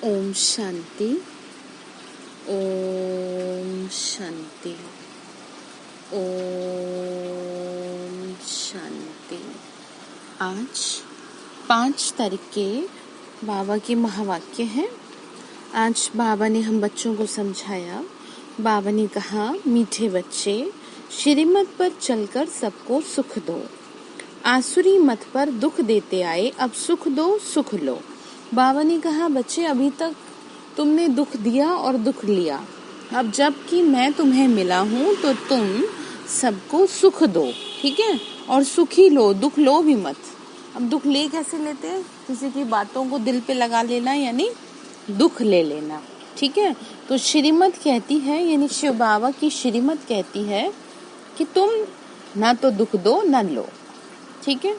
ओम शांति। ओम शांति। ओम शांति। आज 5 तारीख के बाबा के महावाक्य हैं। आज बाबा ने हम बच्चों को समझाया। बाबा ने कहा, मीठे बच्चे, श्रीमत पर चलकर सबको सुख दो। आसुरी मत पर दुख देते आए, अब सुख दो, सुख लो। बाबा ने कहा, बच्चे, अभी तक तुमने दुख दिया और दुख लिया। अब जब कि मैं तुम्हें मिला हूँ तो तुम सबको सुख दो, ठीक है? और सुखी लो, दुख लो भी मत। अब दुख ले कैसे लेते हैं? किसी की बातों को दिल पे लगा लेना, यानी दुख ले लेना, ठीक है? तो श्रीमत कहती है, यानी शिव बाबा की श्रीमत कहती है कि तुम ना तो दुख दो ना लो, ठीक है?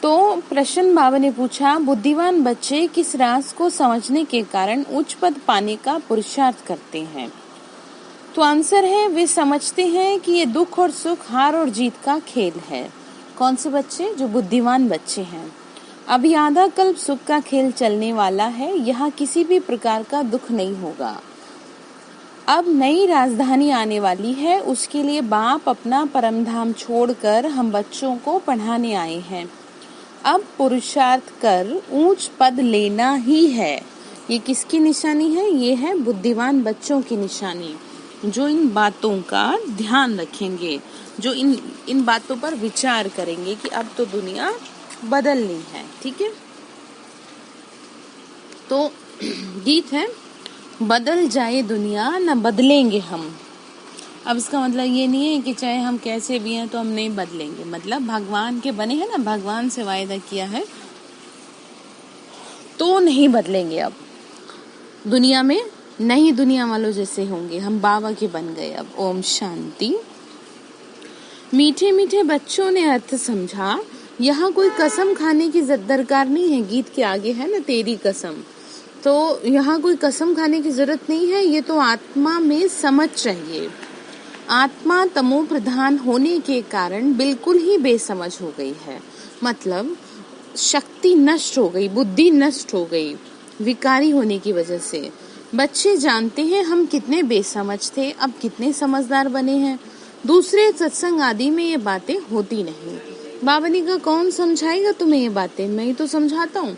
तो प्रश्न बाबा ने पूछा, बुद्धिमान बच्चे किस राज को समझने के कारण उच्च पद पाने का पुरुषार्थ करते हैं? तो आंसर है, वे समझते हैं कि ये दुख और सुख, हार और जीत का खेल है। कौन से बच्चे? जो बुद्धिमान बच्चे हैं। अभी आधा कल्प सुख का खेल चलने वाला है, यहाँ किसी भी प्रकार का दुख नहीं होगा। अब नई राजधानी आने वाली है, उसके लिए बाप अपना परम धाम छोड़कर हम बच्चों को पढ़ाने आए हैं। अब पुरुषार्थ कर ऊंच पद लेना ही है। ये किसकी निशानी है? ये है बुद्धिमान बच्चों की निशानी, जो इन बातों का ध्यान रखेंगे, जो इन बातों पर विचार करेंगे कि अब तो दुनिया बदलनी है, ठीक है? तो गीत है, बदल जाए दुनिया न बदलेंगे हम। अब इसका मतलब ये नहीं है कि चाहे हम कैसे भी हैं तो हम नहीं बदलेंगे। मतलब भगवान के बने हैं ना, भगवान से वायदा किया है तो नहीं बदलेंगे। अब दुनिया में नहीं, दुनिया वालों जैसे होंगे, हम बाबा के बन गए अब। ओम शांति। मीठे मीठे बच्चों ने अर्थ समझा। यहाँ कोई कसम खाने की दरकार नहीं है। गीत के आगे है ना, तेरी कसम। तो यहाँ कोई कसम खाने की जरूरत नहीं है। ये तो आत्मा में समझ चाहिए। आत्मा तमो प्रधान होने के कारण बिल्कुल ही बेसमझ हो गई है। मतलब शक्ति नष्ट हो गई, बुद्धि नष्ट हो गई विकारी होने की वजह से। बच्चे जानते हैं हम कितने बेसमझ थे, अब कितने समझदार बने हैं। दूसरे सत्संग आदि में ये बातें होती नहीं। बाबा ने कहा, कौन समझाएगा तुम्हें ये बातें? मैं ही तो समझाता हूँ।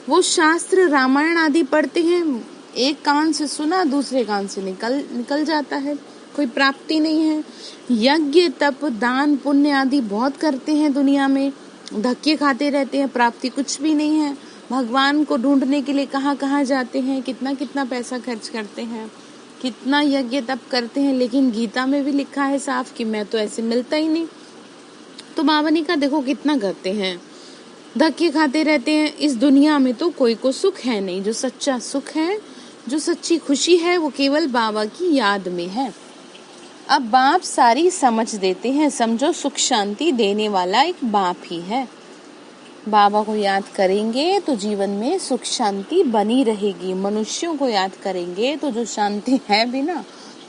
वो शास्त्र रामायण आदि पढ़ते हैं, एक कान से सुना, दूसरे कान से निकल जाता है, कोई प्राप्ति नहीं है। यज्ञ तप दान पुण्य आदि बहुत करते हैं दुनिया में, धक्के खाते रहते हैं, प्राप्ति कुछ भी नहीं है। भगवान को ढूंढने के लिए कहाँ कहाँ जाते हैं, कितना कितना पैसा खर्च करते हैं, कितना यज्ञ तप करते हैं, लेकिन गीता में भी लिखा है साफ कि मैं तो ऐसे मिलता ही नहीं। तो बाबा ने कहा, देखो कितना करते हैं, धक्के खाते रहते हैं। इस दुनिया में तो कोई को सुख है नहीं। जो सच्चा सुख है, जो सच्ची खुशी है, वो केवल बाबा की याद में है। अब बाप सारी समझ देते हैं। समझो, सुख शांति देने वाला एक बाप ही है। बाबा को याद करेंगे तो जीवन में सुख शांति बनी रहेगी। मनुष्यों को याद करेंगे तो जो शांति है भी ना,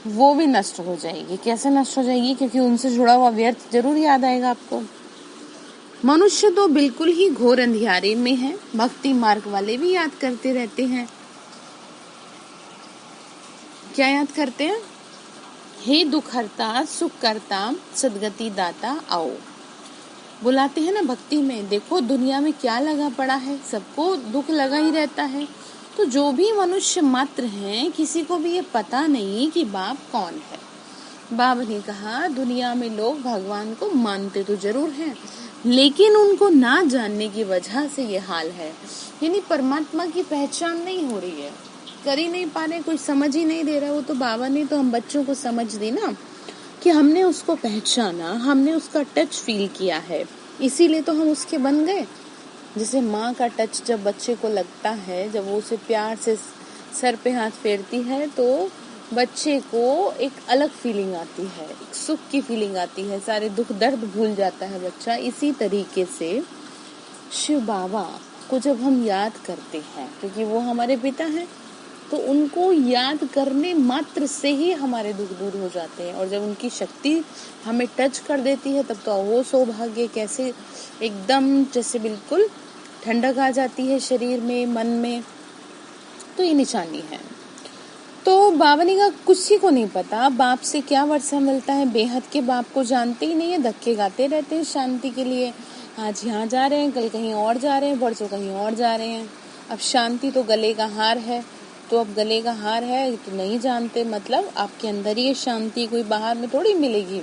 वो भी नष्ट हो जाएगी। कैसे नष्ट हो जाएगी? क्योंकि उनसे जुड़ा हुआ व्यर्थ जरूर याद आएगा आपको। मनुष्य तो बिल्कुल ही घोर अंधियारे में है। भक्ति मार्ग वाले भी याद करते रहते हैं। क्या याद करते हैं? हे दुख हरता सुख करता सदगति दाता आओ। बुलाते हैं ना भक्ति में। देखो दुनिया में क्या लगा पड़ा है, सबको दुख लगा ही रहता है। तो जो भी मनुष्य मात्र हैं, किसी को भी ये पता नहीं कि बाप कौन है। बाबा ने कहा, दुनिया में लोग भगवान को मानते तो जरूर हैं, लेकिन उनको ना जानने की वजह से ये हाल है। यानी परमात्मा की पहचान नहीं हो रही है, कर ही नहीं पा रहे, कोई समझ ही नहीं दे रहा। वो तो बाबा ने तो हम बच्चों को समझ दी ना, कि हमने उसको पहचाना, हमने उसका टच फील किया है, इसीलिए तो हम उसके बन गए। जैसे माँ का टच जब बच्चे को लगता है, जब वो उसे प्यार से सर पे हाथ फेरती है, तो बच्चे को एक अलग फीलिंग आती है, एक सुख की फीलिंग आती है, सारे दुख दर्द भूल जाता है बच्चा। इसी तरीके से शिव बाबा को जब हम याद करते हैं, क्योंकि वो हमारे पिता हैं, तो उनको याद करने मात्र से ही हमारे दुख दूर हो जाते हैं। और जब उनकी शक्ति हमें टच कर देती है, तब तो वो सौभाग्य, कैसे एकदम जैसे बिल्कुल ठंडक आ जाती है शरीर में, मन में। तो ये निशानी है। तो बाबा ने कहा किसी को नहीं पता बाप से क्या वर्षा मिलता है, बेहद के बाप को जानते ही नहीं है, धक्के गाते रहते हैं शांति के लिए। आज यहाँ जा रहे हैं, कल कहीं और जा रहे हैं, परसों कहीं और जा रहे हैं। अब शांति तो गले का हार है, तो अब गले का हार है तो नहीं जानते, मतलब आपके अंदर ही शांति, कोई बाहर में थोड़ी मिलेगी।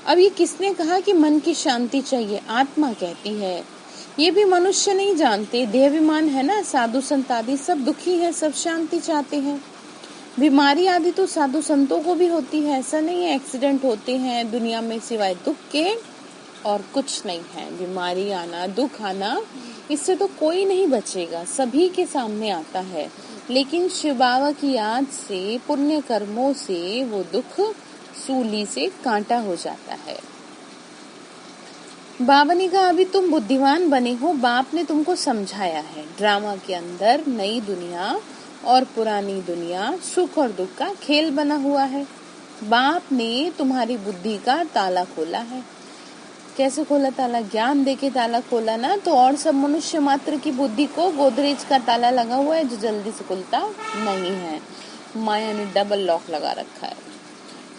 अब ये किसने कहा कि मन की शांति चाहिए? आत्मा कहती है। ये भी मनुष्य नहीं जानते, देहाभिमान है ना, साधु संत आदि सब दुखी है, सब शांति चाहते हैं। बीमारी आदि तो साधु संतों को भी होती है, ऐसा नहीं है। एक्सीडेंट होते हैं दुनिया में, सिवाय दुख के और कुछ नहीं है। बीमारी आना, दुख आना, इससे तो कोई नहीं बचेगा, सभी के सामने आता है। लेकिन शिव बाबा की याद से, पुण्य कर्मों से वो दुख सूली से कांटा हो जाता है। बाबा ने कहा अभी तुम बुद्धिमान बने हो, बाप ने तुमको समझाया है। ड्रामा के अंदर नई दुनिया और पुरानी दुनिया, सुख और दुख का खेल बना हुआ है। बाप ने तुम्हारी बुद्धि का ताला खोला है। कैसे खोला ताला? ज्ञान देके ताला खोला ना। तो और सब मनुष्य मात्र की बुद्धि को गोदरेज का ताला लगा हुआ है जो जल्दी से खुलता नहीं है। माया ने डबल लॉक लगा रखा है।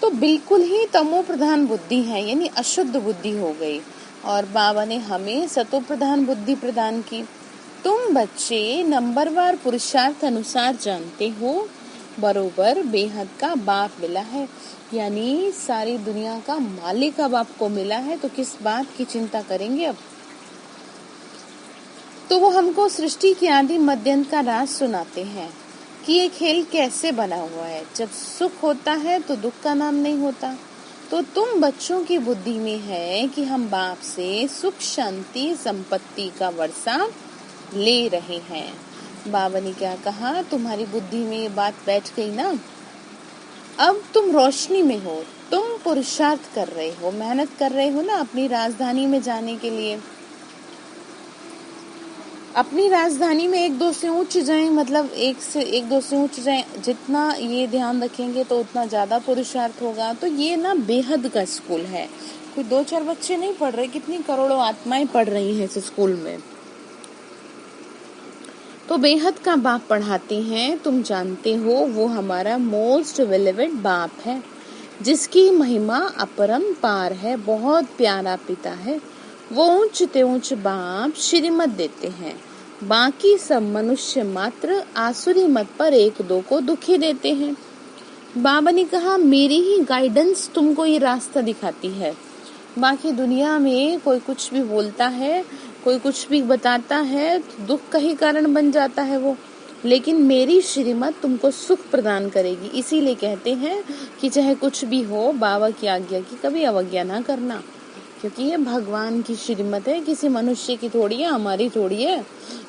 तो बिल्कुल ही तमो प्रधान बुद्धि है, यानी अशुद्ध बुद्धि हो गई। और बाबा ने हमें सतो प्रधान बुद्धि प्रदान की। तुम बच्चे नंबरवार पुरुषार्थ अनुसार जानते हो, बरोबर बेहद का बाप मिला है, यानी सारी दुनिया का मालिक अब आपको मिला है, तो किस बात की चिंता करेंगे अब? तो वो हमको सृष्टि के आदि मध्यंत का राज सुनाते हैं कि ये खेल कैसे बना हुआ है। जब सुख होता है तो दुख का नाम नहीं होता। तो तुम बच्चों की बुद्धि में है कि हम बाप से सुख शांति संपत्ति का वर्षा ले रहे हैं। बाबा ने क्या कहा? तुम्हारी बुद्धि में ये बात बैठ गई ना, अब तुम रोशनी में हो, तुम पुरुषार्थ कर रहे हो, मेहनत कर रहे हो ना अपनी राजधानी में जाने के लिए। अपनी राजधानी में एक दो से ऊंच जाएं, मतलब एक दो से ऊंच जाएं, जितना ये ध्यान रखेंगे तो उतना ज्यादा पुरुषार्थ होगा। तो ये ना बेहद का स्कूल है, कोई 2-4 बच्चे नहीं पढ़ रहे, कितनी करोड़ों आत्माएं पढ़ रही हैं इस स्कूल में। तो बेहद का बाप पढ़ाते हैं, तुम जानते हो वो हमारा मोस्ट बेलिवेड बाप है, जिसकी महिमा अपरंपार है, बहुत प्यारा पिता है। वो ऊंच ते ऊंच बाप श्रीमत देते हैं, बाकी सब मनुष्य मात्र आसुरी मत पर एक दो को दुखी देते हैं। बाबा ने कहा मेरी ही गाइडेंस तुमको ये रास्ता दिखाती है। बाकी दुनिया में कोई कुछ भी बोलता है, कोई कुछ भी बताता है, तो दुख का ही कारण बन जाता है वो। लेकिन मेरी श्रीमत तुमको सुख प्रदान करेगी। इसीलिए कहते हैं कि चाहे कुछ भी हो, बाबा की आज्ञा की कभी अवज्ञा ना करना, क्योंकि ये भगवान की श्रीमत है, किसी मनुष्य की थोड़ी है, हमारी थोड़ी है।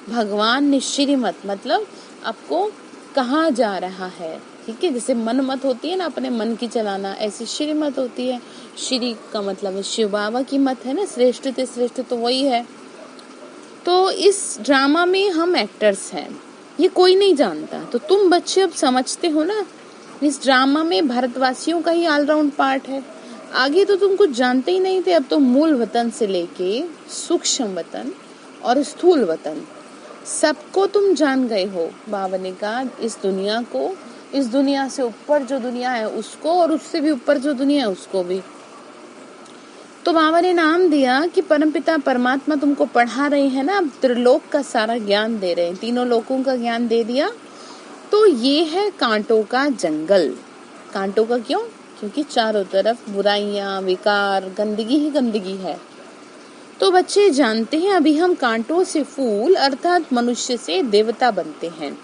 भगवान ने श्रीमत मतलब आपको कहाँ जा रहा है, ठीक है। जैसे मन मत होती है ना, अपने मन की चलाना, ऐसी श्रीमत होती है। श्री का मतलब है शिव बाबा की मत है ना, श्रेष्ठ ते श्रेष्ठ तो वही है। तो इस ड्रामा में हम एक्टर्स हैं, ये कोई नहीं जानता। तो तुम बच्चे अब समझते हो ना, इस ड्रामा में भारतवासियों का ही ऑलराउंड पार्ट है। आगे तो तुम कुछ जानते ही नहीं थे, अब तो मूल वतन से लेके सूक्ष्म वतन और स्थूल वतन सबको तुम जान गए हो। बाबा ने कहा इस दुनिया को, इस दुनिया से ऊपर जो दुनिया है उसको, और उससे भी ऊपर जो दुनिया है उसको भी। तो बाबा ने नाम दिया कि परमपिता परमात्मा तुमको पढ़ा रहे हैं ना, अब त्रिलोक का सारा ज्ञान दे रहे हैं, तीनों लोकों का ज्ञान दे दिया। तो ये है कांटों का जंगल। कांटों का क्यों? क्योंकि चारों तरफ बुराइयां, विकार, गंदगी ही गंदगी है। तो बच्चे जानते हैं अभी हम कांटों से फूल अर्थात मनुष्य से देवता बनते हैं।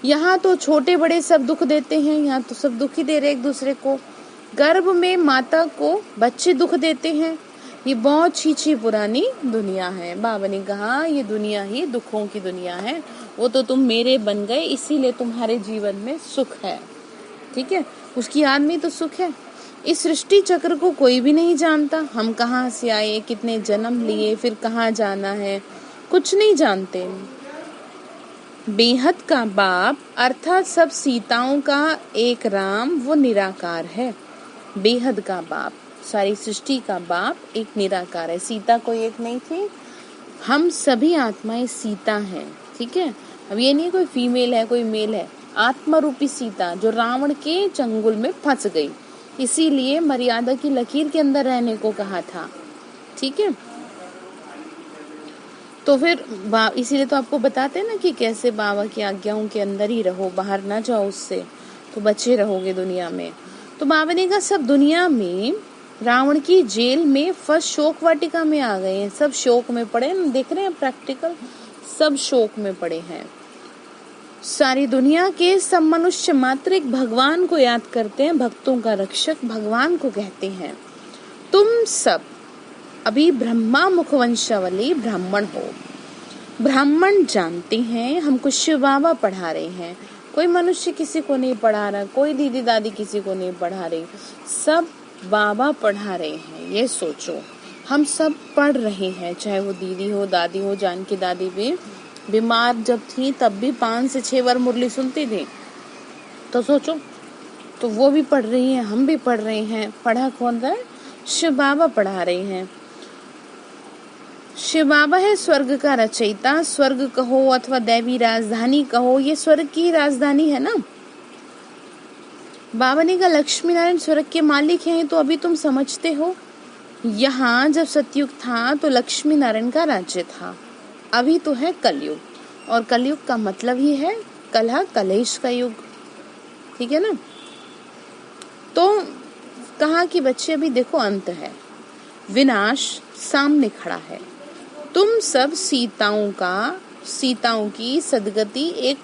यहाँ तो छोटे बड़े सब दुख देते हैं, यहाँ तो सब दुख ही दे रहे एक दूसरे को। गर्भ में माता को बच्चे दुख देते हैं। ये बहुत छीछी पुरानी दुनिया है। बाबा ने कहा ये दुनिया ही दुखों की दुनिया है। वो तो तुम मेरे बन गए, इसीलिए तुम्हारे जीवन में सुख है, ठीक है। उसकी याद में तो सुख है। इस सृष्टि चक्र को कोई भी नहीं जानता, हम कहाँ से आए, कितने जन्म लिए, फिर कहाँ जाना है, कुछ नहीं जानते। बेहद का बाप अर्थात सब सीताओं का एक राम, वो निराकार है। बेहद का बाप, सारी सृष्टि का बाप एक निराकार है। सीता कोई एक नहीं थी, हम सभी आत्माएं सीता हैं, ठीक है। अब ये नहीं कोई फीमेल है कोई मेल है, आत्मा रूपी सीता जो रावण के चंगुल में फंस गई, इसीलिए मर्यादा की लकीर के अंदर रहने को कहा था, ठीक है। तो फिर इसीलिए तो आपको बताते हैं ना कि कैसे बाबा की आज्ञाओं के अंदर ही रहो, बाहर ना जाओ उससे, तो बचे रहोगे दुनिया में। तो बाबा ने कहा सब दुनिया में रावण की जेल में फर्स्ट शोक वाटिका में आ गए हैं, सब शोक में पड़े हैं, देख रहे हैं प्रैक्टिकल, सब शोक में पड़े हैं। सारी दुनिया के सब मनुष्य मात्र एक भगवान को याद करते हैं, भक्तों का रक्षक भगवान को कहते हैं। तुम सब अभी ब्रह्मा मुखवंशावली ब्राह्मण हो, ब्राह्मण जानते हैं हमको शिव बाबा पढ़ा रहे हैं, कोई मनुष्य किसी को नहीं पढ़ा रहा, कोई दीदी दादी किसी को नहीं पढ़ा रही, सब बाबा पढ़ा रहे हैं। ये सोचो हम सब पढ़ रहे हैं, चाहे वो दीदी हो दादी हो, जानकी दादी भी बीमार जब थी तब भी 5 से 6 बार मुरली सुनती थी, तो सोचो, तो वो भी पढ़ रही हैं, हम भी पढ़ रहे हैं। पढ़ा कौन रहा है? शिव बाबा पढ़ा रहे हैं। शिव बाबा है स्वर्ग का रचयिता, स्वर्ग कहो अथवा दैवी राजधानी कहो, ये स्वर्ग की राजधानी है ना। बाबा ने कहा लक्ष्मी नारायण स्वर्ग के मालिक हैं, तो अभी तुम समझते हो, यहाँ जब सतयुग था तो लक्ष्मी नारायण का राज्य था, अभी तो है कलयुग, और कलयुग का मतलब ही है कलह कलेश का युग, ठीक है ना। तो कहा कि बच्चे अभी देखो अंत है, विनाश सामने खड़ा है, तुम सब सीताओं की सदगति एक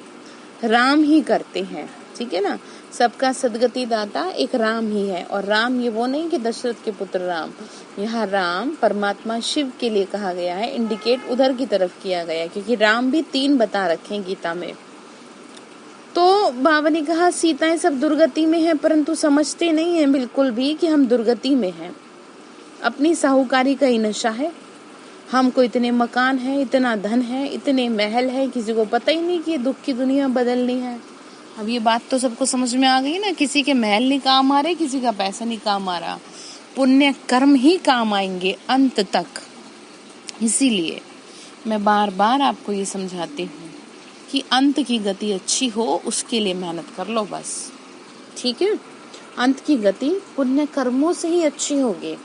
राम ही करते हैं, ठीक है ना। सबका सदगति दाता एक राम ही है, और राम ये वो नहीं कि दशरथ के पुत्र राम, यहाँ राम परमात्मा शिव के लिए कहा गया है, इंडिकेट उधर की तरफ किया गया है, क्योंकि राम भी 3 बता रखे हैं गीता में। तो बाबा ने कहा सीताएं सब दुर्गति में हैं, परंतु समझते नहीं है बिल्कुल भी कि हम दुर्गति में हैं, अपनी साहूकारी का ही नशा है, हमको इतने मकान है, इतना धन है, इतने महल है, किसी को पता ही नहीं कि दुख की दुनिया बदलनी है। अब ये बात तो सबको समझ में आ गई ना, किसी के महल नहीं काम आ रहे, किसी का पैसा नहीं काम आ रहा, पुण्य कर्म ही काम आएंगे अंत तक। इसीलिए मैं बार बार आपको ये समझाती हूँ कि अंत की गति अच्छी हो, उसके लिए मेहनत कर लो बस, ठीक है। अंत की गति पुण्य कर्मों से ही अच्छी होगी,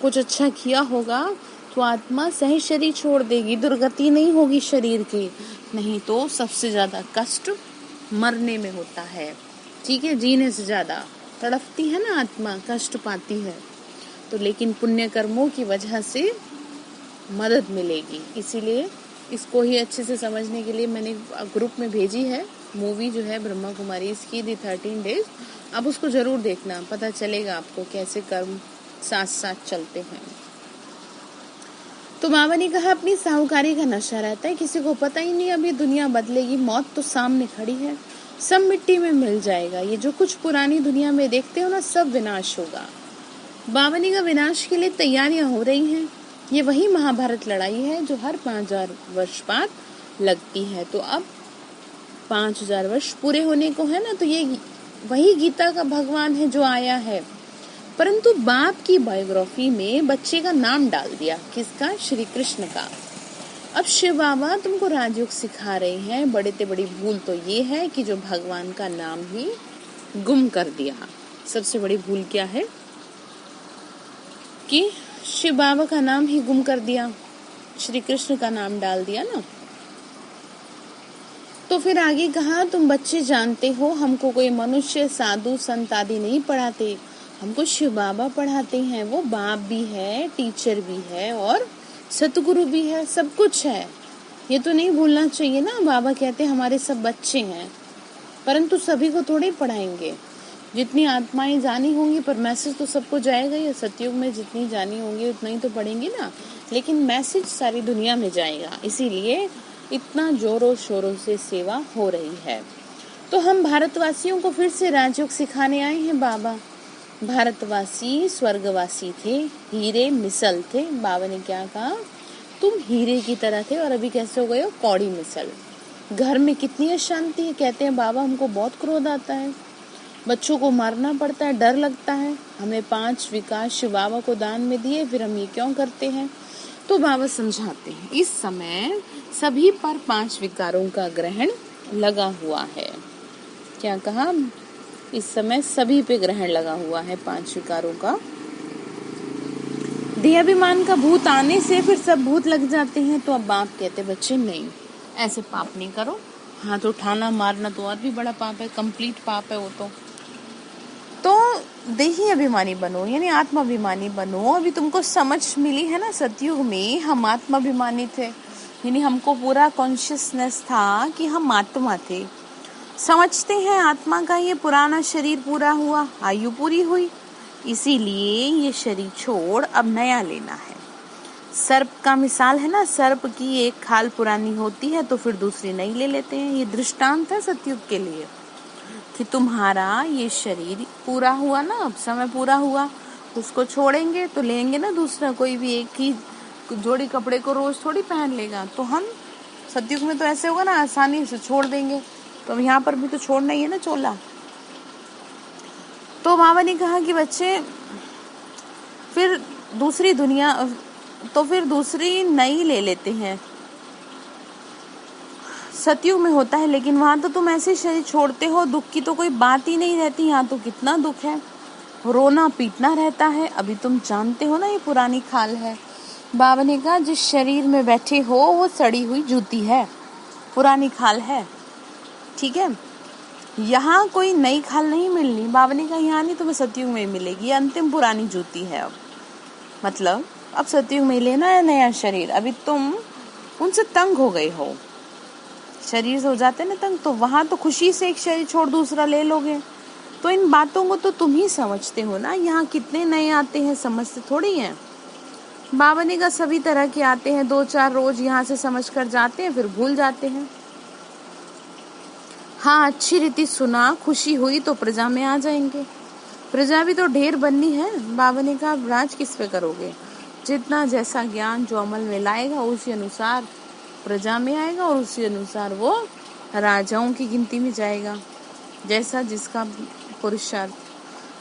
कुछ अच्छा किया होगा तो आत्मा सही शरीर छोड़ देगी, दुर्गति नहीं होगी शरीर की, नहीं तो सबसे ज्यादा कष्ट मरने में होता है, ठीक है, जीने से ज्यादा तड़पती है ना आत्मा, कष्ट पाती है, तो लेकिन पुण्य कर्मों की वजह से मदद मिलेगी। इसीलिए इसको ही अच्छे से समझने के लिए मैंने ग्रुप में भेजी है मूवी जो है ब्रह्मा कुमारी इसकी दी 13 डेज, अब उसको जरूर देखना, पता चलेगा आपको कैसे कर्म साथ साथ चलते हैं। तो बाबा ने कहा अपनी साहूकारी का नशा रहता है, किसी को पता ही नहीं अभी दुनिया बदलेगी, मौत तो सामने खड़ी है, सब मिट्टी में मिल जाएगा, ये जो कुछ पुरानी दुनिया में देखते हो ना सब विनाश होगा। बाबा ने कहा विनाश के लिए तैयारियां हो रही हैं, ये वही महाभारत लड़ाई है जो हर 5000 वर्ष बाद लगती है, तो अब 5000 वर्ष पूरे होने को है ना, तो ये वही गीता का भगवान है जो आया है, परंतु बाप की बायोग्राफी में बच्चे का नाम डाल दिया, किसका? श्री कृष्ण का। अब शिव बाबा तुमको राजयोग सिखा रहे हैं, बड़े से बड़ी भूल तो ये है कि जो भगवान का नाम ही गुम कर दिया। सबसे बड़ी भूल क्या है कि शिव बाबा का नाम ही गुम कर दिया, श्री कृष्ण का नाम डाल दिया ना। तो फिर आगे कहा तुम बच्चे जानते हो हमको कोई मनुष्य साधु संत आदि नहीं पढ़ाते, हमको शिव बाबा पढ़ाते हैं, वो बाप भी है, टीचर भी है और सतगुरु भी है, सब कुछ है, ये तो नहीं भूलना चाहिए ना। बाबा कहते हैं हमारे सब बच्चे हैं, परंतु सभी को थोड़े पढ़ाएंगे, जितनी आत्माएं जानी होंगी, पर मैसेज तो सबको जाएगा ही, सतयुग में जितनी जानी होंगी उतना ही तो पढ़ेंगे ना, लेकिन मैसेज सारी दुनिया में जाएगा, इसीलिए इतना जोरों शोरों से सेवा हो रही है। तो हम भारतवासियों को फिर से राजयोग सिखाने आए हैं बाबा। भारतवासी स्वर्गवासी थे, हीरे मिसल थे, बाबा ने क्या कहा तुम हीरे की तरह थे और अभी कैसे हो गए हो? कौड़ी मिसल। घर में कितनी अशांति है, कहते हैं बाबा हमको बहुत क्रोध आता है, बच्चों को मारना पड़ता है, डर लगता है, हमें 5 विकास शिव बाबा को दान में दिए, फिर हम ये क्यों करते हैं? तो बाबा समझाते हैं इस समय सभी पर 5 विकारों का ग्रहण लगा हुआ है। क्या कहा? इस समय सभी पे ग्रहण लगा हुआ है 5 विकारों का। देहाभिमान का भूत आने से फिर सब भूत लग जाते हैं। तो अब बाप कहते बच्चे नहीं, ऐसे पाप नहीं करो। हाथ उठाना मारना तो और भी बड़ा पाप है, कंप्लीट पाप है वो तो देही अभिमानी बनो, यानी आत्माभिमानी बनो। अभी तुमको समझ मिली है ना, सतयुग में हम आत्माभिमानी थे, यानी हमको पूरा कॉन्शियसनेस था कि हम आत्मा थे। समझते हैं आत्मा का ये पुराना शरीर पूरा हुआ, आयु पूरी हुई, इसीलिए ये शरीर छोड़ अब नया लेना है। सर्प का मिसाल है ना, सर्प की एक खाल पुरानी होती है तो फिर दूसरी नई ले लेते हैं। ये दृष्टांत है सतयुग के लिए कि तुम्हारा ये शरीर पूरा हुआ ना, अब समय पूरा हुआ, उसको छोड़ेंगे तो लेंगे ना दूसरा। कोई भी एक ही जोड़ी कपड़े को रोज थोड़ी पहन लेगा। तो हम सतयुग में तो ऐसे होगा ना, आसानी से छोड़ देंगे। तो अब यहाँ पर भी तो छोड़ना ही है ना चोला। तो बाबा ने कहा कि बच्चे फिर दूसरी दुनिया, तो फिर दूसरी नई ले लेते हैं। सतयुग में होता है, लेकिन वहां तो तुम ऐसे शरीर छोड़ते हो, दुख की तो कोई बात ही नहीं रहती। यहाँ तो कितना दुख है, रोना पीटना रहता है। अभी तुम जानते हो ना ये पुरानी खाल है। बाबा ने कहा जिस शरीर में बैठे हो वो सड़ी हुई जूती है, पुरानी खाल है, ठीक है। यहाँ कोई नई खाल नहीं मिलनी। बाबा ने कहा यहाँ नहीं, तुम्हें सतयुग में मिलेगी, अंतिम पुरानी जूती है। अब मतलब अब सतयुग में लेना है नया शरीर। अभी तुम उनसे तंग हो गए हो, शरीर से हो जाते ना तंग, तो वहां तो खुशी से एक शरीर छोड़ दूसरा ले लोगे। तो इन बातों को तो तुम ही समझते हो ना, यहाँ कितने नए आते हैं, समझते थोड़ी हैं। बाबा ने कहा सभी तरह के आते हैं, 2-4 रोज यहाँ से समझ कर जाते हैं, फिर भूल जाते हैं। हाँ, अच्छी रीति सुना, खुशी हुई तो प्रजा में आ जाएंगे। प्रजा भी तो ढेर बननी है। बाबा ने कहा राज किस पे करोगे? जितना जैसा ज्ञान जो अमल में लाएगा उसी अनुसार प्रजा में आएगा और उसी अनुसार वो राजाओं की गिनती में जाएगा, जैसा जिसका पुरुषार्थ।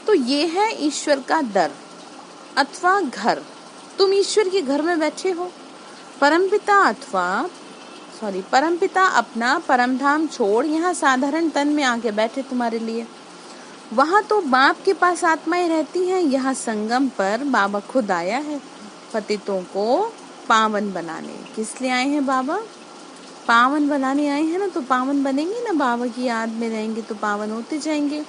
तो ये है ईश्वर का दर अथवा घर। तुम ईश्वर के घर में बैठे हो। परमपिता अपना परमधाम छोड़ यहाँ साधारण तन में आके बैठे तुम्हारे लिए। वहाँ तो बाप के पास आत्माएं रहती हैं, यहाँ संगम पर बाबा खुद आया है पतितों को पावन बनाने। किस लिए आए हैं बाबा? पावन बनाने आए हैं ना, तो पावन बनेंगे ना, बाबा की याद में रहेंगे तो पावन होते जाएंगे।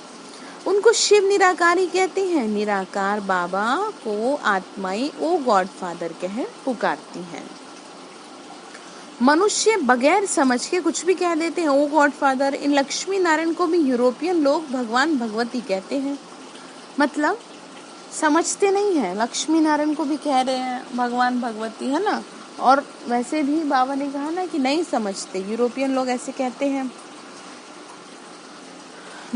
उनको शिव निराकारी कहते हैं। निराकार बाबा को आत्माएं ओ गॉड फादर कह पुकारती हैं। मनुष्य बगैर समझ के कुछ भी कह देते हैं, ओ गॉड फादर। इन लक्ष्मी नारायण को भी यूरोपियन लोग भगवान भगवती कहते हैं, मतलब समझते नहीं है। लक्ष्मी नारायण को भी कह रहे हैं भगवान भगवती, है ना। और वैसे भी बाबा ने कहा ना कि नहीं समझते, यूरोपियन लोग ऐसे कहते हैं,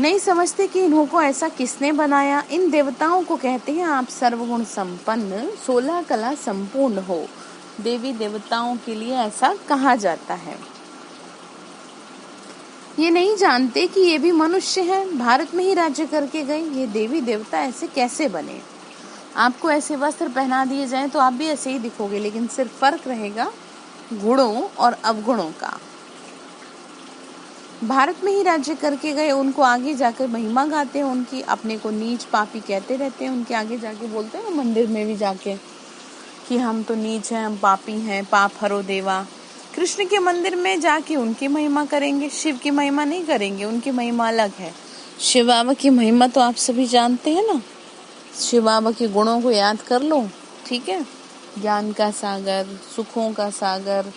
नहीं समझते कि इन्हों को ऐसा किसने बनाया। इन देवताओं को कहते हैं आप सर्वगुण संपन्न 16 कला संपूर्ण हो। देवी देवताओं के लिए ऐसा कहा जाता है। ये नहीं जानते कि ये भी मनुष्य हैं, भारत में ही राज्य करके गए। ये देवी देवता ऐसे कैसे बने? आपको ऐसे वस्त्र पहना दिए जाएं तो आप भी ऐसे ही दिखोगे, लेकिन सिर्फ फर्क रहेगा गुणों और अवगुणों का। भारत में ही राज्य करके गए, उनको आगे जाकर महिमा गाते हैं उनकी, अपने को नीच पापी कहते रहते हैं। उनके आगे जाके बोलते हैं मंदिर में भी जाके कि हम तो नीच हैं, हम पापी हैं, पाप हरो देवा। कृष्ण के मंदिर में जाके उनकी महिमा करेंगे, शिव की महिमा नहीं करेंगे, उनकी महिमा अलग है। शिव बाबा की महिमा तो आप सभी जानते हैं ना। शिव बाबा के गुणों को याद कर लो, ठीक है। ज्ञान का सागर, सुखों का सागर,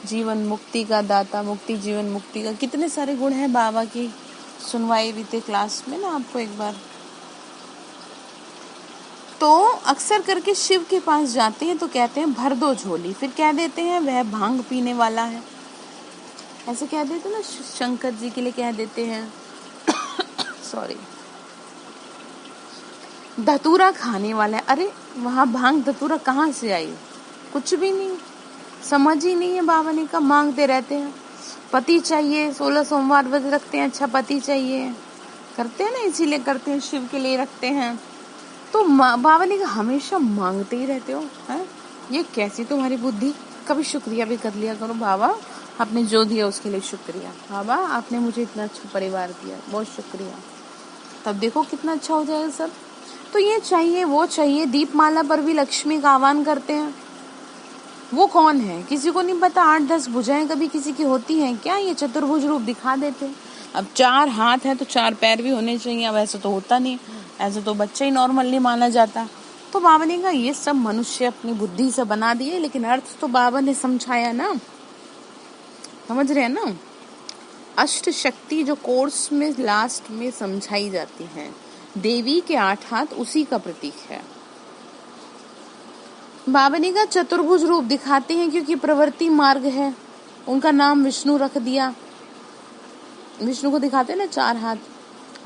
जीवन मुक्ति का दाता, मुक्ति जीवन मुक्ति का, कितने सारे गुण हैं बाबा की। सुनवाई बीते क्लास में ना आपको एक बार। तो अक्सर करके शिव के पास जाते हैं तो कहते हैं भर दो झोली, फिर कह देते हैं वह भांग पीने वाला है, ऐसे कह देते ना। शंकर जी के लिए कह देते हैं सॉरी, धतूरा खाने वाला है। अरे वहाँ भांग धतूरा कहाँ से आई? कुछ भी नहीं, समझ ही नहीं है। बाबा ने कहा मांगते रहते हैं पति चाहिए, 16 सोमवार व्रत रखते हैं, अच्छा पति चाहिए, करते हैं ना, इसीलिए करते हैं, शिव के लिए रखते हैं। तो बाबा ने कहा हमेशा मांगते ही रहते हो हैं, ये कैसी तुम्हारी बुद्धि, कभी शुक्रिया भी कर लिया करो। बाबा आपने जो दिया उसके लिए शुक्रिया, बाबा आपने मुझे इतना अच्छा परिवार दिया, बहुत शुक्रिया। तब देखो कितना अच्छा हो जाएगा सब। तो ये चाहिए वो चाहिए, दीपमाला पर भी लक्ष्मी का आह्वान करते हैं। वो कौन है किसी को नहीं पता। 8-10 भुजाएं कभी किसी की होती हैं क्या? ये चतुर्भुज रूप दिखा देते हैं। अब 4 हाथ है तो 4 पैर भी होने चाहिए। अब ऐसा तो होता नहीं, ऐसा तो बच्चा ही नॉर्मल नहीं माना जाता। तो बाबा ने कहा ये सब मनुष्य अपनी बुद्धि से बना दिए, लेकिन अर्थ तो बाबा ने समझाया ना, समझ रहे हैं ना। अष्ट शक्ति जो कोर्स में लास्ट में समझाई जाती है, देवी के 8 हाथ उसी का प्रतीक है। बाबा ने कहा चतुर्भुज रूप दिखाते हैं क्योंकि प्रवृत्ति मार्ग है, उनका नाम विष्णु रख दिया। विष्णु को दिखाते हैं ना 4 हाथ।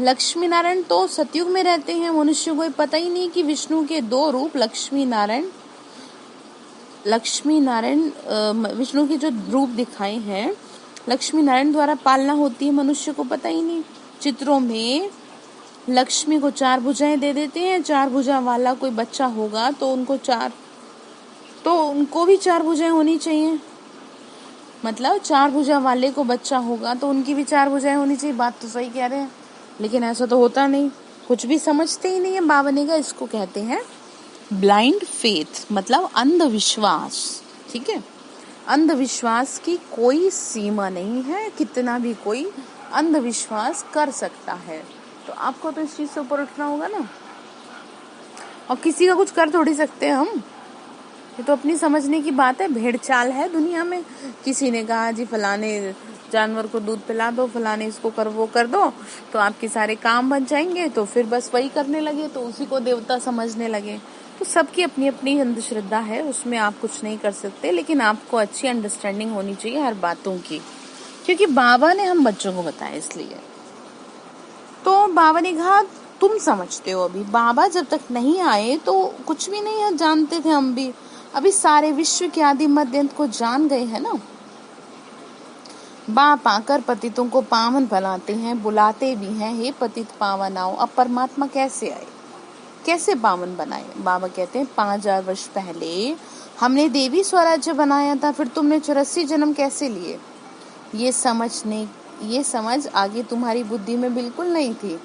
लक्ष्मी नारायण तो सतयुग में रहते हैं, मनुष्य को पता ही नहीं कि विष्णु के 2 रूप लक्ष्मी नारायण विष्णु के जो रूप दिखाए हैं लक्ष्मी नारायण द्वारा पालना होती है, मनुष्य को पता ही नहीं। चित्रों में लक्ष्मी को 4 भुजाएं दे देते हैं। 4 भुजा वाला कोई बच्चा होगा तो उनको भी 4 भुजाएं होनी चाहिए। मतलब 4 भुजा वाले को बच्चा होगा तो उनकी भी 4 भुजाएं होनी चाहिए। बात तो सही कह रहे हैं, लेकिन ऐसा तो होता नहीं, कुछ भी समझते ही नहीं है। बाबा ने कहा इसको कहते हैं ब्लाइंड फेथ, मतलब अंधविश्वास। ठीक है, अंधविश्वास की कोई सीमा नहीं है, कितना भी कोई अंधविश्वास कर सकता है। तो आपको तो इस चीज से ऊपर उठना होगा ना, और किसी का कुछ कर थोड़ी सकते हैं हम। ये तो अपनी समझने की बात है। भेड़ चाल है दुनिया में। किसी ने कहा जी फलाने जानवर को दूध पिला दो, फलाने इसको कर वो कर दो, तो आपके सारे काम बन जाएंगे। तो फिर बस वही करने लगे, तो उसी को देवता समझने लगे। तो सबकी अपनी अपनी अंधश्रद्धा है, उसमें आप कुछ नहीं कर सकते। लेकिन आपको अच्छी अंडरस्टैंडिंग होनी चाहिए हर बातों की, क्योंकि बाबा ने हम बच्चों को बताया इसलिए। तो बाबा ने कहा तुम समझते हो, अभी बाबा जब तक नहीं आए तो कुछ भी नहीं जानते थे हम भी। अभी सारे विश्व के आदि मध्य अंत को जान गए हैं ना। बाप आकर पतितों को पावन बनाते हैं, बुलाते भी हैं, हे पतित पावन आओ। अब परमात्मा कैसे आए, कैसे पावन बनाए? बाबा कहते हैं 5000 वर्ष पहले हमने देवी स्वराज्य बनाया था, फिर तुमने 84 जन्म कैसे लिए? ये समझ आगे तुम्हारी बुद्धि में बिल्कुल नहीं थी।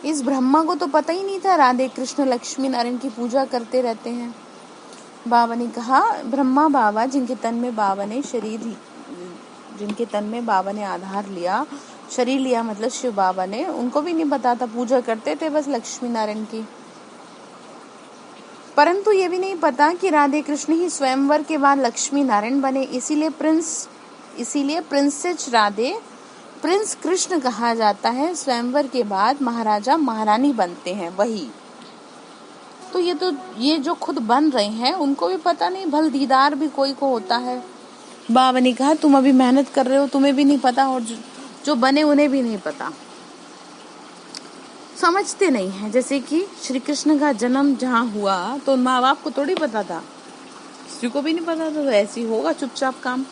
इस ब्रह्मा को तो पता ही नहीं था राधे कृष्ण लक्ष्मी नारायण की पूजा करते रहते हैं। बाबा ने कहा ब्रह्मा बाबा जिनके तन में बाबा ने आधार लिया, शरीर लिया, मतलब शिव बाबा ने, उनको भी नहीं पता था, पूजा करते थे बस लक्ष्मी नारायण की। परंतु ये भी नहीं पता कि राधे कृष्ण ही स्वयंवर के बाद लक्ष्मी नारायण बने। इसीलिए प्रिंसेस राधे प्रिंस कृष्ण कहा जाता है। स्वयंवर के बाद महाराजा महारानी बनते हैं वही। तो ये जो खुद बन रहे हैं उनको भी पता नहीं, भल दीदार भी कोई को होता है। बाबा ने कहा तुम अभी मेहनत कर रहे हो, तुम्हें भी नहीं पता, और जो बने उन्हें भी नहीं पता, समझते नहीं है। जैसे कि श्री कृष्ण का जन्म जहाँ हुआ तो माँ बाप को थोड़ी पता था, किसी को भी नहीं पता था। तो ऐसे ही होगा, चुपचाप काम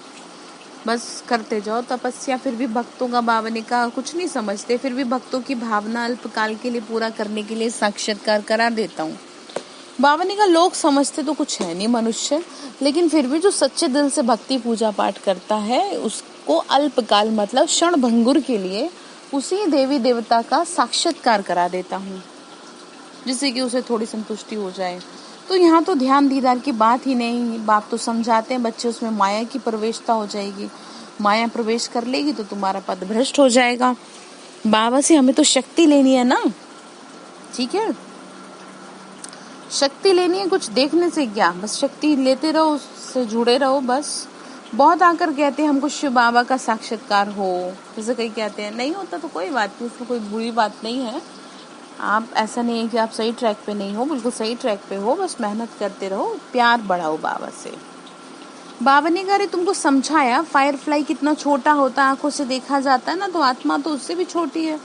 बस करते जाओ तपस्या। फिर भी भक्तों का बाबा ने कहा कुछ नहीं समझते, फिर भी भक्तों की भावना अल्पकाल के लिए पूरा करने के लिए साक्षात्कार करा देता हूँ। बाबा ने कहा लोग समझते तो कुछ है नहीं मनुष्य, लेकिन फिर भी जो सच्चे दिल से भक्ति पूजा पाठ करता है उसको अल्पकाल मतलब क्षण भंगुर के लिए उसी देवी देवता का साक्षात्कार करा देता हूँ, जिससे कि उसे थोड़ी संतुष्टि हो जाए। तो यहाँ तो ध्यान दीदार की बात ही नहीं। बाप तो समझाते हैं बच्चे, उसमें माया की प्रवेशता हो जाएगी, माया प्रवेश कर लेगी तो तुम्हारा पद भ्रष्ट हो जाएगा। बाबा से हमें तो शक्ति लेनी है ना, ठीक है, शक्ति लेनी है। कुछ देखने से क्या, बस शक्ति लेते रहो, उससे जुड़े रहो बस। बहुत आकर कहते हैं हमको शिव बाबा का साक्षात्कार हो, जैसे कई कहते हैं नहीं होता तो कोई बात नहीं, उसमें कोई बुरी बात नहीं है। आप ऐसा नहीं है कि आप सही ट्रैक पे नहीं हो, बिल्कुल सही ट्रैक पे हो, बस मेहनत करते रहो, प्यार बढ़ाओ बाबा से। बाबा ने कहा तुमको समझाया फायरफ्लाई कितना छोटा होता है, आंखों से देखा जाता है ना, तो आत्मा तो उससे भी छोटी है।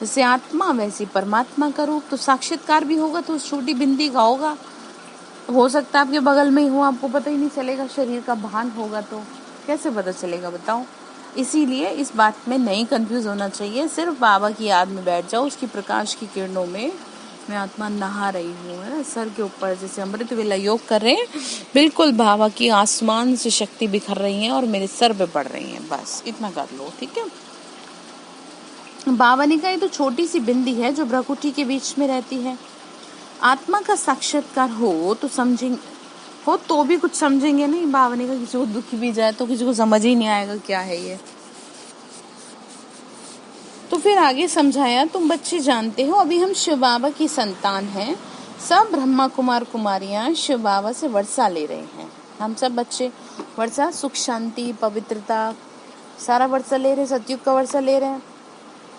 जैसे आत्मा वैसे परमात्मा का रूप, तो साक्षात्कार भी होगा तो उस छोटी बिंदी का होगा। हो सकता है आपके बगल में ही हो, आपको पता ही नहीं चलेगा, शरीर का भान होगा तो कैसे पता चलेगा बताओ। इसीलिए इस बात में नहीं कंफ्यूज होना चाहिए, सिर्फ बाबा की याद में बैठ जाओ, उसकी प्रकाश की किरणों में मैं आत्मा नहा रही हूँ, है ना, सर के ऊपर जैसे अमृत वेला योग कर रहे हैं, बिल्कुल बाबा की आसमान से शक्ति बिखर रही है और मेरे सर पे पड़ रही है, बस इतना कर लो, ठीक है। बाबा ने कहा ये तो छोटी सी बिंदी है जो भ्रकुटी के बीच में रहती है। आत्मा का साक्षात्कार हो तो समझेंगे, हो तो भी कुछ समझेंगे नहीं। बाबा ने कहा किसी को दुख भी जाए तो किसी को समझ ही नहीं आएगा क्या है ये। तो फिर आगे समझाया, तुम बच्चे जानते हो अभी हम शिव बाबा की संतान हैं, सब ब्रह्मा कुमार कुमारियां शिव बाबा से वर्षा ले रहे हैं। हम सब बच्चे वर्षा, सुख शांति पवित्रता सारा वर्षा ले रहे, सतयुग का वर्षा ले रहे हैं।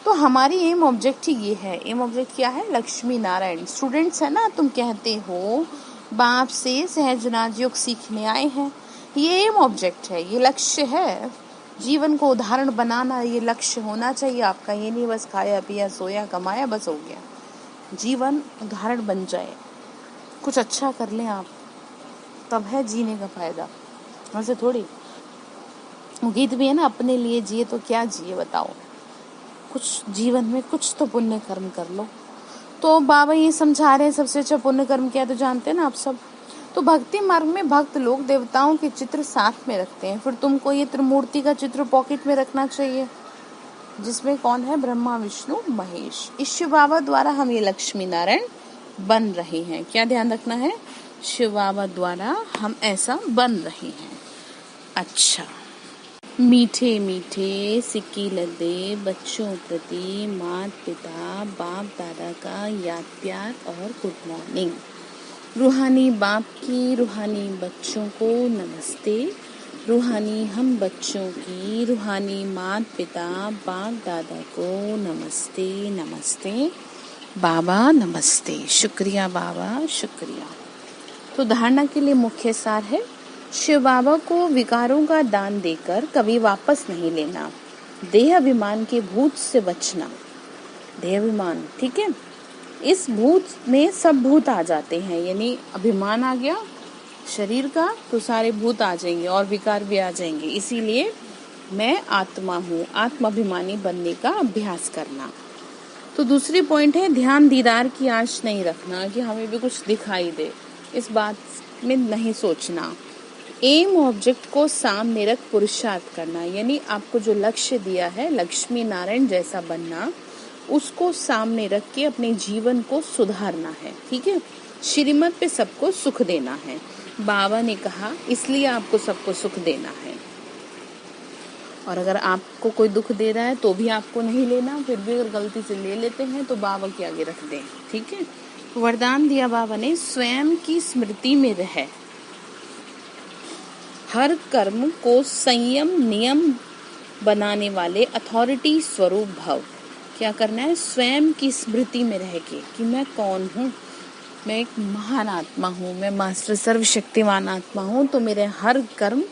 तो हमारी एम ऑब्जेक्ट ही ये है। एम ऑब्जेक्ट क्या है? लक्ष्मी नारायण। स्टूडेंट्स है ना, तुम कहते हो बाप से सहज राजयोग सीखने आए हैं, ये एम ऑब्जेक्ट है, ये लक्ष्य है। जीवन को उदाहरण बनाना ये लक्ष्य होना चाहिए आपका। ये नहीं बस खाया पिया सोया कमाया बस हो गया। जीवन उदाहरण बन जाए, कुछ अच्छा कर लें आप, तब है जीने का फायदा। वैसे थोड़ी गीत भी है ना, अपने लिए जिए तो क्या जिए बताओ, कुछ जीवन में कुछ तो पुण्य कर्म कर लो। तो बाबा ये समझा रहे हैं सबसे अच्छा पुण्य कर्म क्या है, तो जानते हैं ना आप सब। तो भक्ति मार्ग में भक्त लोग देवताओं के चित्र साथ में रखते हैं, फिर तुमको ये त्रिमूर्ति का चित्र पॉकेट में रखना चाहिए, जिसमें कौन है? ब्रह्मा विष्णु महेश। इस शिव बाबा द्वारा हम ये लक्ष्मी नारायण बन रहे हैं। क्या ध्यान रखना है? शिव बाबा द्वारा हम ऐसा बन रहे हैं। अच्छा, मीठे मीठे सिक्की लदे बच्चों प्रति माता पिता बाप दादा का याद प्यार और गुड मॉर्निंग। रूहानी बाप की रूहानी बच्चों को नमस्ते। रूहानी हम बच्चों की रूहानी माता पिता बाप दादा को नमस्ते नमस्ते। बाबा नमस्ते। शुक्रिया बाबा, शुक्रिया। तो धारणा के लिए मुख्य सार है, शिव बाबा को विकारों का दान देकर कभी वापस नहीं लेना। देह अभिमान के भूत से बचना। देह अभिमान, ठीक है, इस भूत में सब भूत आ जाते हैं, यानी अभिमान आ गया शरीर का तो सारे भूत आ जाएंगे और विकार भी आ जाएंगे। इसीलिए मैं आत्मा हूँ, आत्माभिमानी बनने का अभ्यास करना। तो दूसरी पॉइंट है, ध्यान दीदार की आश नहीं रखना कि हमें भी कुछ दिखाई दे, इस बात में नहीं सोचना। एम ऑब्जेक्ट को सामने रख पुरुषार्थ करना, यानी आपको जो लक्ष्य दिया है लक्ष्मी नारायण जैसा बनना, उसको सामने रख के अपने जीवन को सुधारना है, ठीक है। श्रीमत पे सबको सुख देना है। बाबा ने कहा इसलिए आपको सबको सुख देना है, और अगर आपको कोई दुख दे रहा है तो भी आपको नहीं लेना, फिर भी अगर गलती से ले लेते हैं तो बाबा के आगे रख दें, ठीक है। वरदान दिया बाबा ने, स्वयं की स्मृति में रहे, हर कर्म को संयम नियम बनाने वाले अथॉरिटी स्वरूप भव। क्या करना है? स्वयं की स्मृति में रह के कि मैं कौन हूँ, मैं एक महान आत्मा हूँ, मैं मास्टर सर्वशक्तिमान आत्मा हूँ, तो मेरे हर कर्म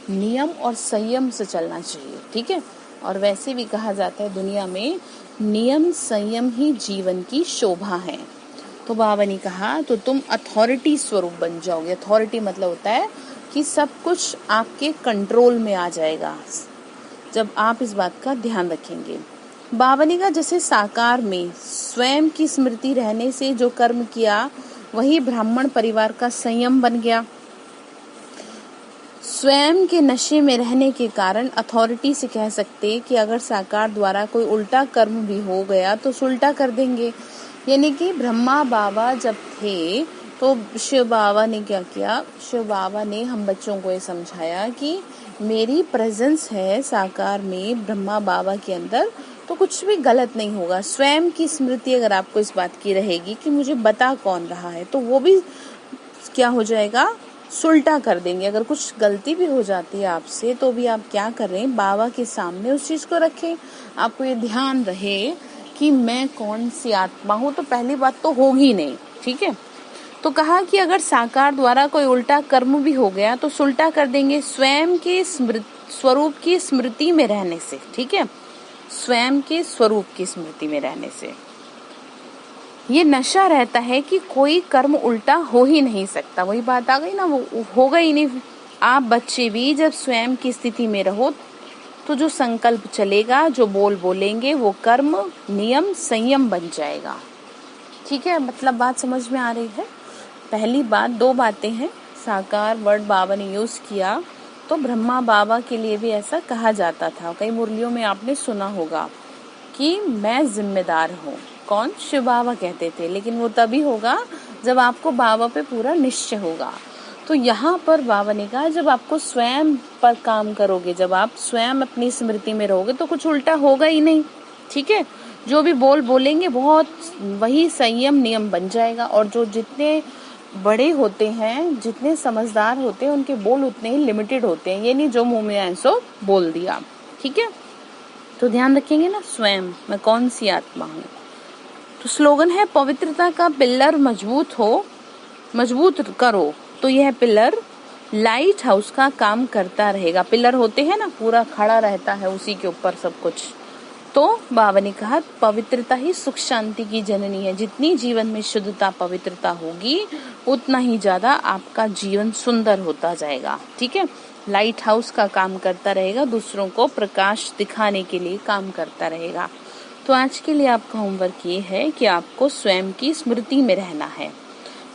नियम और संयम से चलना चाहिए, ठीक है। और वैसे भी कहा जाता है दुनिया में नियम संयम ही जीवन की शोभा है। तो बाबा ने कहा तो तुम अथॉरिटी स्वरूप बन जाओगे। अथॉरिटी मतलब होता है कि सब कुछ आपके कंट्रोल में आ जाएगा जब आप इस बात का ध्यान रखेंगे। बाबा ने कहा जैसे साकार में स्वयं की स्मृति रहने से जो कर्म किया वही ब्राह्मण परिवार का संयम बन गया। स्वयं के नशे में रहने के कारण अथॉरिटी से कह सकते कि अगर साकार द्वारा कोई उल्टा कर्म भी हो गया तो उल्टा कर देंगे। यानी कि ब्रह्मा बाबा जब थे तो शिव बाबा ने क्या किया? शिव बाबा ने हम बच्चों को ये समझाया कि मेरी प्रेजेंस है साकार में ब्रह्मा बाबा के अंदर, तो कुछ भी गलत नहीं होगा। स्वयं की स्मृति अगर आपको इस बात की रहेगी कि मुझे बता कौन रहा है, तो वो भी क्या हो जाएगा? सुलटा कर देंगे। अगर कुछ गलती भी हो जाती है आपसे तो भी आप क्या कर रहे हैं? बाबा के सामने उस चीज को रखें। आपको ये ध्यान रहे कि मैं कौन सी आत्मा हूँ, तो पहली बात तो होगी नहीं, ठीक है। तो कहा कि अगर साकार द्वारा कोई उल्टा कर्म भी हो गया तो सुलटा कर देंगे स्वयं के स्वरूप की स्मृति में रहने से, ठीक है। स्वयं के स्वरूप की स्मृति में रहने से ये नशा रहता है कि कोई कर्म उल्टा हो ही नहीं सकता। वही बात आ गई ना, वो होगा ही नहीं। आप बच्चे भी जब स्वयं की स्थिति में रहो तो जो संकल्प चलेगा, जो बोलेंगे, वो कर्म नियम संयम बन जाएगा। ठीक है, मतलब बात समझ में आ रही है। पहली बात, दो बातें हैं, साकार वर्ड बाबा ने यूज किया तो ब्रह्मा बाबा के लिए भी ऐसा कहा जाता था। कई मुरलियों में आपने सुना होगा कि मैं जिम्मेदार हूँ। कौन? शिव बाबा कहते थे, लेकिन वो तभी होगा जब आपको बाबा पे पूरा निश्चय होगा। तो यहाँ पर बाबा ने कहा जब आपको स्वयं पर काम करोगे, जब आप स्वयं अपनी स्मृति में रहोगे तो कुछ उल्टा होगा ही नहीं। ठीक है, जो भी बोलेंगे बहुत वही संयम नियम बन जाएगा। और जो जितने बड़े होते हैं, जितने समझदार होते हैं, उनके बोल उतने ही लिमिटेड होते हैं। ये नहीं जो मुंह में आए सो बोल दिया। ठीक है, तो ध्यान रखेंगे ना, स्वयं मैं कौन सी आत्मा हूँ। तो स्लोगन है पवित्रता का पिलर मजबूत करो तो यह पिलर लाइट हाउस का काम करता रहेगा। पिलर होते हैं ना, पूरा खड़ा रहता है उसी के ऊपर सब कुछ। तो बाबा ने कहा पवित्रता ही सुख शांति की जननी है। जितनी जीवन में शुद्धता पवित्रता होगी उतना ही ज्यादा आपका जीवन सुंदर होता जाएगा। ठीक है, लाइट हाउस का काम करता रहेगा, दूसरों को प्रकाश दिखाने के लिए काम करता रहेगा। तो आज के लिए आपका होमवर्क ये है कि आपको स्वयं की स्मृति में रहना है।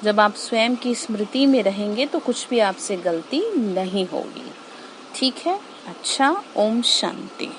जब आप स्वयं की स्मृति में रहेंगे तो कुछ भी आपसे गलती नहीं होगी। ठीक है, अच्छा, ओम शांति।